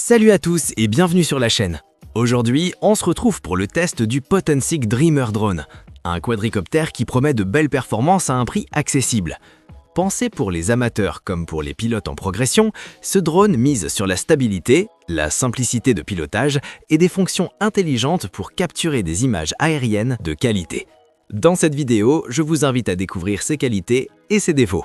Salut à tous et bienvenue sur la chaîne. Aujourd'hui, on se retrouve pour le test du Potensic Dreamer Drone, un quadricoptère qui promet de belles performances à un prix accessible. Pensé pour les amateurs comme pour les pilotes en progression, ce drone mise sur la stabilité, la simplicité de pilotage et des fonctions intelligentes pour capturer des images aériennes de qualité. Dans cette vidéo, je vous invite à découvrir ses qualités et ses défauts.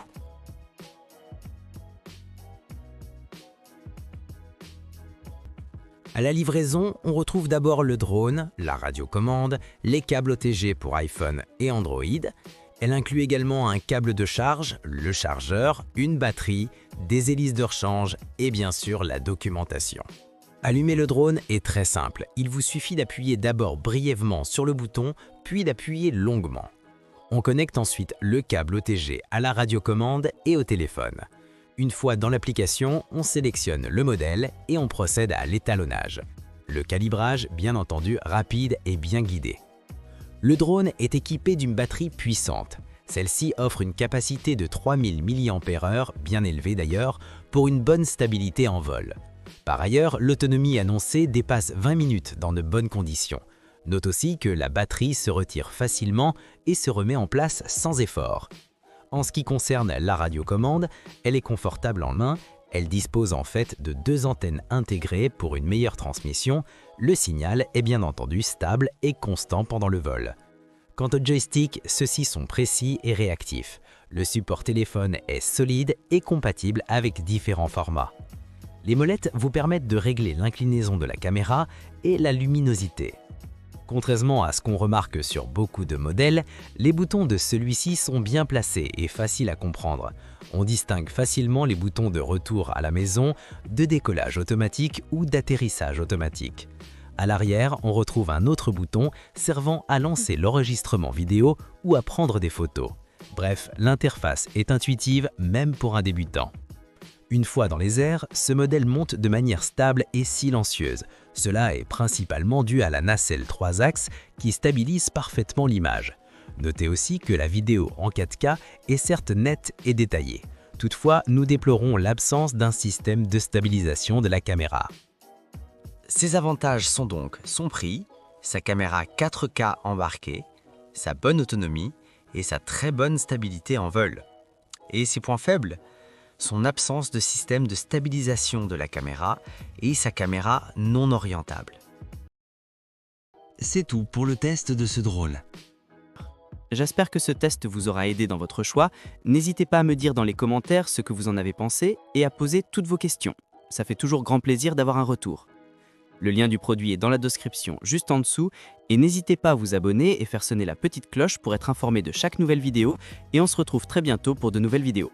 À la livraison, on retrouve d'abord le drone, la radiocommande, les câbles OTG pour iPhone et Android. Elle inclut également un câble de charge, le chargeur, une batterie, des hélices de rechange et bien sûr la documentation. Allumer le drone est très simple. Il vous suffit d'appuyer d'abord brièvement sur le bouton, puis d'appuyer longuement. On connecte ensuite le câble OTG à la radiocommande et au téléphone. Une fois dans l'application, on sélectionne le modèle et on procède à l'étalonnage. Le calibrage, bien entendu, rapide et bien guidé. Le drone est équipé d'une batterie puissante. Celle-ci offre une capacité de 3000 mAh, bien élevée d'ailleurs, pour une bonne stabilité en vol. Par ailleurs, l'autonomie annoncée dépasse 20 minutes dans de bonnes conditions. Note aussi que la batterie se retire facilement et se remet en place sans effort. En ce qui concerne la radiocommande, elle est confortable en main, elle dispose en fait de 2 antennes intégrées pour une meilleure transmission. Le signal est bien entendu stable et constant pendant le vol. Quant au joystick, ceux-ci sont précis et réactifs. Le support téléphone est solide et compatible avec différents formats. Les molettes vous permettent de régler l'inclinaison de la caméra et la luminosité. Contrairement à ce qu'on remarque sur beaucoup de modèles, les boutons de celui-ci sont bien placés et faciles à comprendre. On distingue facilement les boutons de retour à la maison, de décollage automatique ou d'atterrissage automatique. À l'arrière, on retrouve un autre bouton servant à lancer l'enregistrement vidéo ou à prendre des photos. Bref, l'interface est intuitive même pour un débutant. Une fois dans les airs, ce modèle monte de manière stable et silencieuse. Cela est principalement dû à la nacelle 3 axes qui stabilise parfaitement l'image. Notez aussi que la vidéo en 4K est certes nette et détaillée. Toutefois, nous déplorons l'absence d'un système de stabilisation de la caméra. Ses avantages sont donc son prix, sa caméra 4K embarquée, sa bonne autonomie et sa très bonne stabilité en vol. Et ses points faibles ? Son absence de système de stabilisation de la caméra et sa caméra non orientable. C'est tout pour le test de ce drone. J'espère que ce test vous aura aidé dans votre choix. N'hésitez pas à me dire dans les commentaires ce que vous en avez pensé et à poser toutes vos questions. Ça fait toujours grand plaisir d'avoir un retour. Le lien du produit est dans la description juste en dessous et n'hésitez pas à vous abonner et faire sonner la petite cloche pour être informé de chaque nouvelle vidéo et on se retrouve très bientôt pour de nouvelles vidéos.